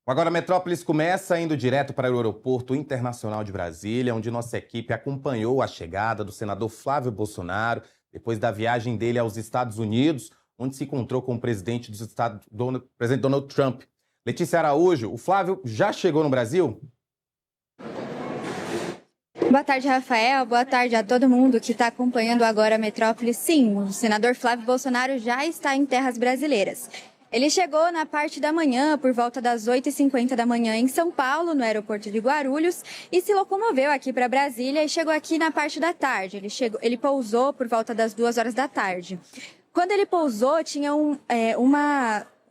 Agora, Metrópolis começa indo direto para o Aeroporto Internacional de Brasília, onde nossa equipe acompanhou a chegada do senador Flávio Bolsonaro, depois da viagem dele aos Estados Unidos, onde se encontrou com o presidente dos Estados, presidente Donald Trump. Letícia Araújo, o Flávio já chegou no Brasil? Boa tarde, Rafael. Boa tarde a todo mundo que está acompanhando agora a Metrópolis. Sim, o senador Flávio Bolsonaro já está em terras brasileiras. Ele chegou na parte da manhã, por volta das 8h50 da manhã, em São Paulo, no aeroporto de Guarulhos, e se locomoveu aqui para Brasília e chegou aqui na parte da tarde. Ele pousou por volta das 2 horas da tarde. Quando ele pousou, tinha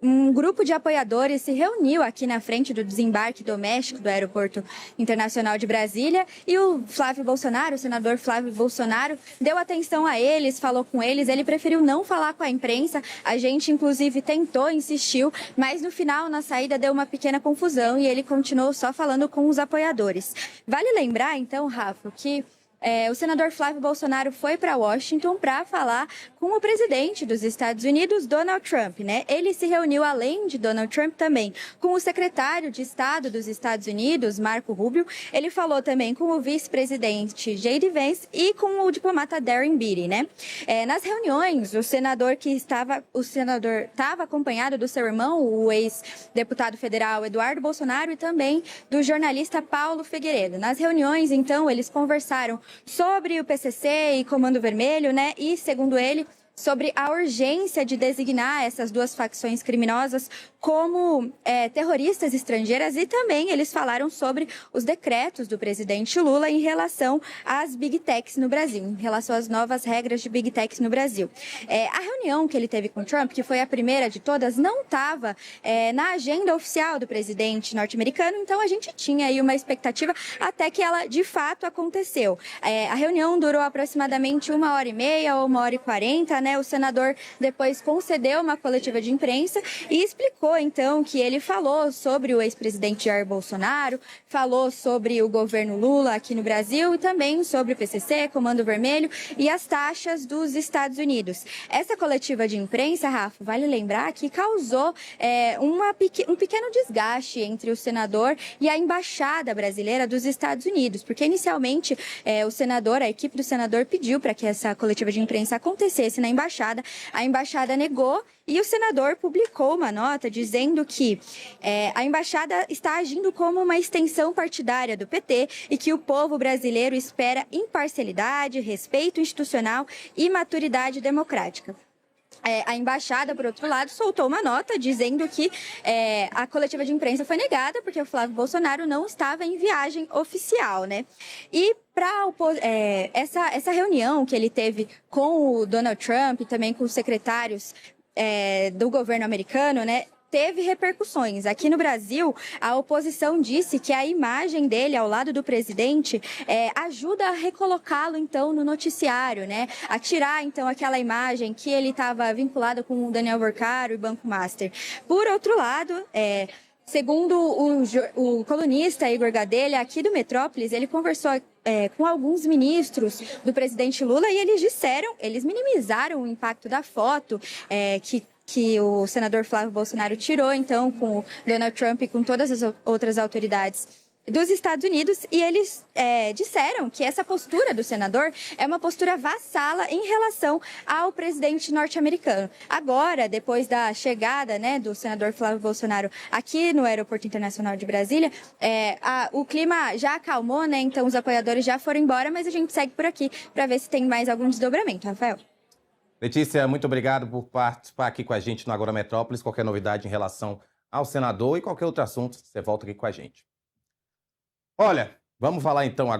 um grupo de apoiadores se reuniu aqui na frente do desembarque doméstico do Aeroporto Internacional de Brasília e o Flávio Bolsonaro, o senador Flávio Bolsonaro, deu atenção a eles, falou com eles. Ele preferiu não falar com a imprensa. A gente, inclusive, tentou, insistiu, mas no final, na saída, deu uma pequena confusão e ele continuou só falando com os apoiadores. Vale lembrar, então, Rafa, que o senador Flávio Bolsonaro foi para Washington para falar com o presidente dos Estados Unidos, Donald Trump, né? Ele se reuniu, além de Donald Trump, também com o secretário de Estado dos Estados Unidos, Marco Rubio. Ele falou também com o vice-presidente J.D. Vance e com o diplomata Darren Beatty, né? Nas reuniões, o senador estava acompanhado do seu irmão, o ex-deputado federal Eduardo Bolsonaro, e também do jornalista Paulo Figueiredo. Nas reuniões, então, eles conversaram sobre o PCC e Comando Vermelho, né? E, segundo ele, sobre a urgência de designar essas duas facções criminosas como terroristas estrangeiras, e também eles falaram sobre os decretos do presidente Lula em relação às Big Techs no Brasil, em relação às novas regras de Big Techs no Brasil. A reunião que ele teve com Trump, que foi a primeira de todas, não estava na agenda oficial do presidente norte-americano, então a gente tinha aí uma expectativa até que ela de fato aconteceu. A reunião durou aproximadamente 1h30 ou 1h40, né? O senador depois concedeu uma coletiva de imprensa e explicou, então, que ele falou sobre o ex-presidente Jair Bolsonaro, falou sobre o governo Lula aqui no Brasil e também sobre o PCC, Comando Vermelho e as taxas dos Estados Unidos. Essa coletiva de imprensa, Rafa, vale lembrar que causou um pequeno desgaste entre o senador e a embaixada brasileira dos Estados Unidos, porque inicialmente a equipe do senador pediu para que essa coletiva de imprensa acontecesse na embaixada. A embaixada negou e o senador publicou uma nota dizendo que a embaixada está agindo como uma extensão partidária do PT e que o povo brasileiro espera imparcialidade, respeito institucional e maturidade democrática. A embaixada, por outro lado, soltou uma nota dizendo que a coletiva de imprensa foi negada porque o Flávio Bolsonaro não estava em viagem oficial, né? E essa reunião que ele teve com o Donald Trump e também com os secretários do governo americano, né? Teve repercussões. Aqui no Brasil, a oposição disse que a imagem dele ao lado do presidente ajuda a recolocá-lo, então, no noticiário, né? A tirar, então, aquela imagem que ele estava vinculado com o Daniel Worcaro e Banco Master. Por outro lado, segundo o colunista Igor Gadelha, aqui do Metrópolis, ele conversou com alguns ministros do presidente Lula e eles minimizaram o impacto da foto que o senador Flávio Bolsonaro tirou, então, com o Donald Trump e com todas as outras autoridades dos Estados Unidos, e eles disseram que essa postura do senador é uma postura vassala em relação ao presidente norte-americano. Agora, depois da chegada, né, do senador Flávio Bolsonaro aqui no Aeroporto Internacional de Brasília, o clima já acalmou, né? Então os apoiadores já foram embora, mas a gente segue por aqui para ver se tem mais algum desdobramento, Rafael. Letícia, muito obrigado por participar aqui com a gente no Agora Metrópolis. Qualquer novidade em relação ao senador e qualquer outro assunto, você volta aqui com a gente. Olha, vamos falar então agora.